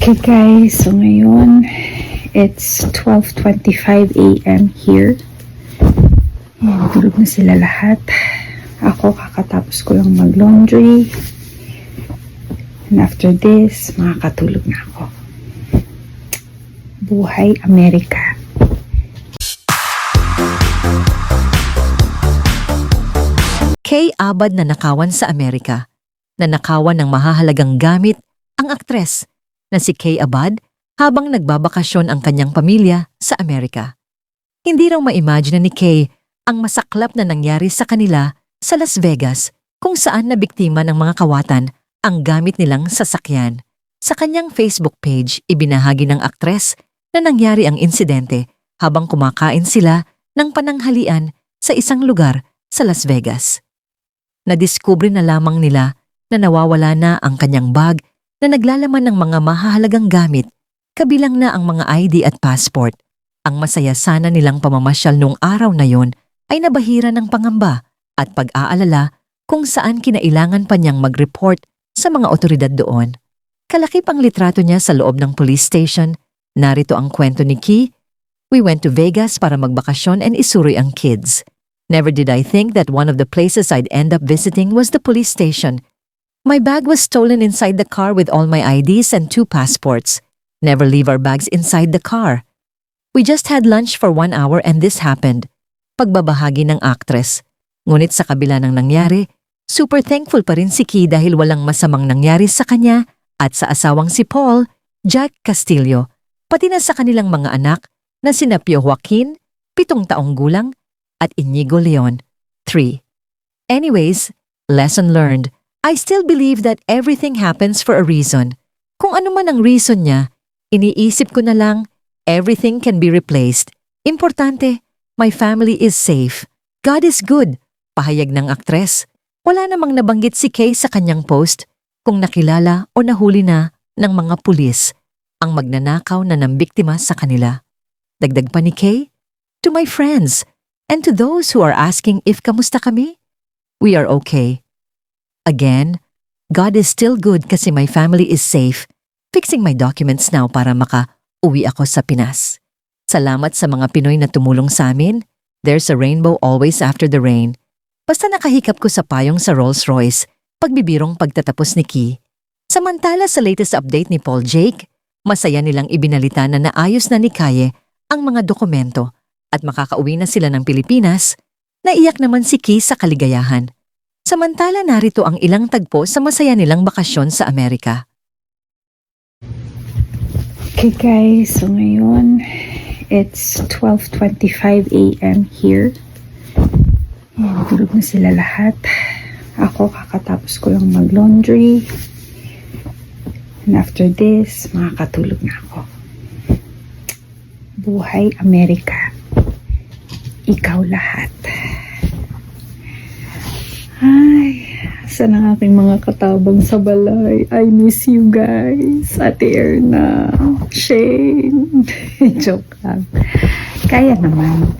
Okay guys, so ngayon it's 12:25 a.m. here. Ayan, tulog na sila lahat. Ako kakatapos ko lang mag-laundry. And after this, makakatulog na ako. Buhay Amerika. Kay Abad na nakawan sa Amerika. Nanakawan ng mahahalagang gamit ang aktres na si Kay Abad habang nagbabakasyon ang kanyang pamilya sa Amerika. Hindi raw ma-imagine ni Kay ang masaklap na nangyari sa kanila sa Las Vegas kung saan nabiktima ng mga kawatan ang gamit nilang sasakyan. Sa kanyang Facebook page, ibinahagi ng aktres na nangyari ang insidente habang kumakain sila ng pananghalian sa isang lugar sa Las Vegas. Nadiskubre na lamang nila na nawawala na ang kanyang bag na naglalaman ng mga mahahalagang gamit, kabilang na ang mga ID at passport. Ang masaya sana nilang pamamasyal noong araw na yon ay nabahira ng pangamba at pag-aalala kung saan kinailangan pa niyang mag-report sa mga otoridad doon. Kalakip ang litrato niya sa loob ng police station. Narito ang kwento ni Key. We went to Vegas para magbakasyon and isuri ang kids. Never did I think that one of the places I'd end up visiting was the police station. My bag was stolen inside the car with all my IDs and 2 passports. Never leave our bags inside the car. We just had lunch for 1 hour and this happened. Pagbabahagi ng aktres. Ngunit sa kabila ng nangyari, super thankful pa rin si Key dahil walang masamang nangyari sa kanya at sa asawang si Paul, Jack Castillo, pati na sa kanilang mga anak na sina Pio Joaquin, 7 taong gulang, at Inigo Leon, 3. Anyways, lesson learned. I still believe that everything happens for a reason. Kung ano man ang reason niya, iniisip ko na lang, everything can be replaced. Importante, my family is safe. God is good. Pahayag ng aktres. Wala namang nabanggit si Kay sa kanyang post kung nakilala o nahuli na ng mga pulis ang magnanakaw na nambiktima sa kanila. Dagdag pa ni Kay, to my friends and to those who are asking if kamusta kami, we are okay. Again, God is still good kasi my family is safe. Fixing my documents now para maka-uwi ako sa Pinas. Salamat sa mga Pinoy na tumulong sa amin. There's a rainbow always after the rain. Basta nakahikap ko sa payong sa Rolls-Royce, pagbibirong pagtatapos ni Key. Samantala sa latest update ni Paul Jake, masaya nilang ibinalita na naayos na ni Kaye ang mga dokumento at makakauwi na sila ng Pilipinas. Naiyak naman si Key sa kaligayahan. Samantala narito ang ilang tagpo sa masaya nilang bakasyon sa Amerika. Okay guys, so ngayon it's 12:25 a.m. here. Ayan, tulog na sila lahat. Ako kakatapos ko lang mag-laundry. And after this, makakatulog na ako. Buhay Amerika. Ikaw lahat. Ay, saan ang aking mga katabang sa balay? I miss you guys. Ate Erna, Shane. Joke lang. Kaya naman.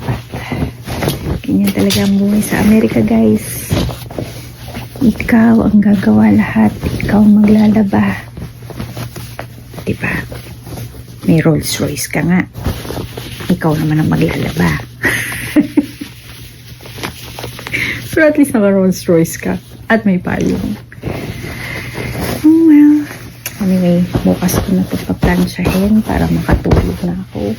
But, ganyan talaga ang buhay sa Amerika, guys. Ikaw ang gagawa lahat. Ikaw ang maglalaba. Diba? May Rolls Royce ka nga. Ikaw naman ang maglalaba. Pero at least naka Rolls Royce ka. At may payong. Oh well. Anyway, bukas ko na ito paplansyahin para makatulog na ako.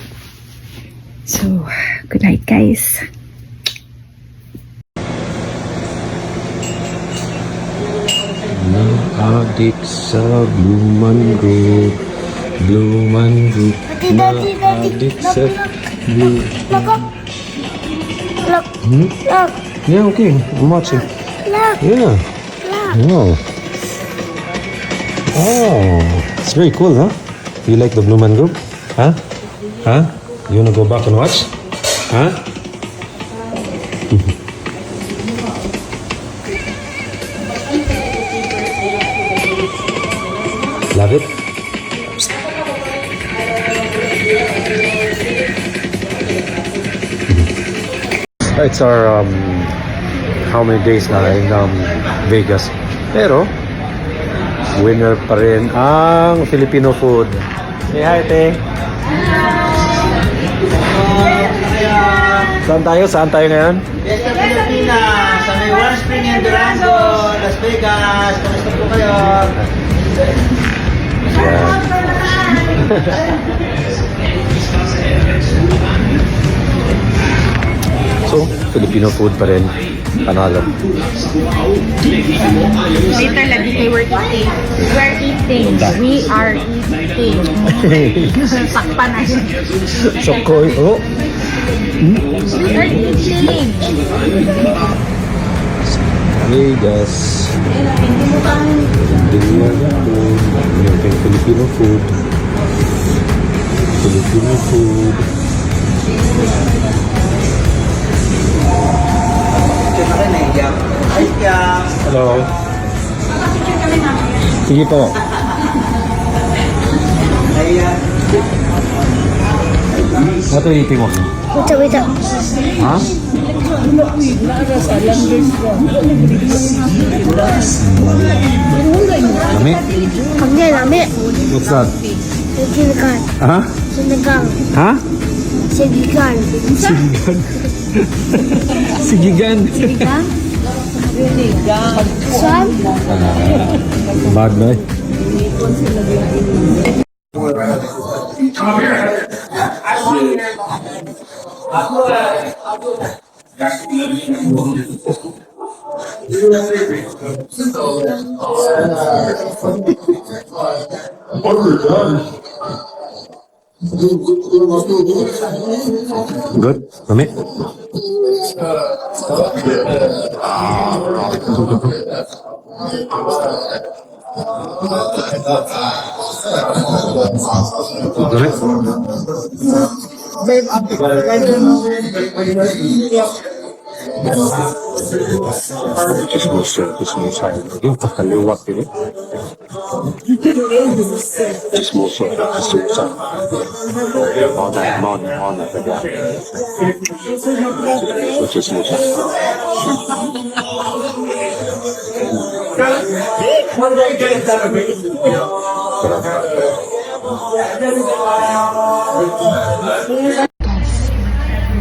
So, good night guys. Adik sa Blue Mangrove, Blue Mangrove, adik sa Blue. Look. Yeah, okay. I'm watching. Look. Yeah. Oh. Oh. It's very cool, huh? You like the Blue Mangrove? Huh? Huh? You wanna go back and watch? Huh? Love it? It's our how many days na in Vegas. Pero Winner pa rin ang Filipino food. Say hi, te. Saan tayo? Saan tayo ngayon? Fiesta Pilipinas, sa may One Spring and Durango, Las Vegas. Kamusta po kayo? Yan. So, Filipino food pa rin. Panalo. Later lagi kay we're eating. We're eating. We are eating. Sakpan na yun. Sokoy. Oh. We are eating. Vegas. American Filipino food. Filipino food. Ito na rin eh, Yap. Ay, Yap. Hello. Sige po. Ay, Yap. What are you eating? Wait. Ha? Lami? Kami lami. What's that? Sigikan. Ha? Sinigang. Ha? Sigikan. Sigigan. Saan? Bad na eh. Good? Lami? Lami? Chismosa. Yung pakaliwat ini. Chismosa. Mona. Chismosa.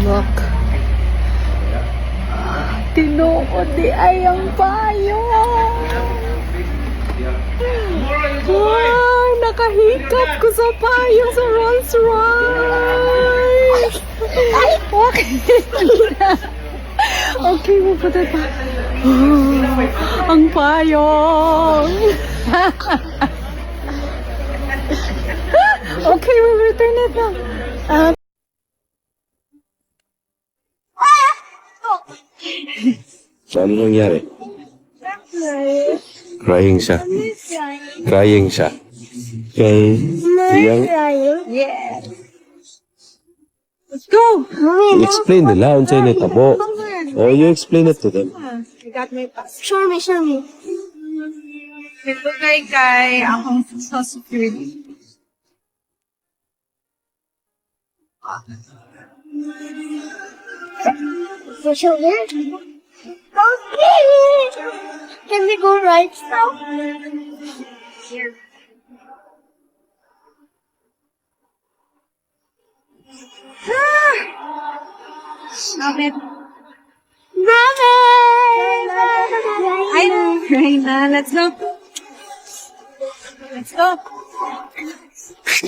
Look. Tinuod di ay ang payo. Wow, nakahikap ko sa payong sa Rolls Royce. Okay. Okay, mapunta pa. Ang payong. Okay, we'll return it now. So, ano nangyari? Crying siya. Okay. Yang, Yeah. Let's go. explain nila. Unsay na tabo. Oh, you explain it to them. Show me. Ito kay akong sa security. For sure. Okay. Can we go right now? Stop it. Mami! I know, Reina. Let's go. Let's go.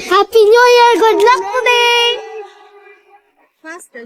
Happy New Year! Good luck today! Faster.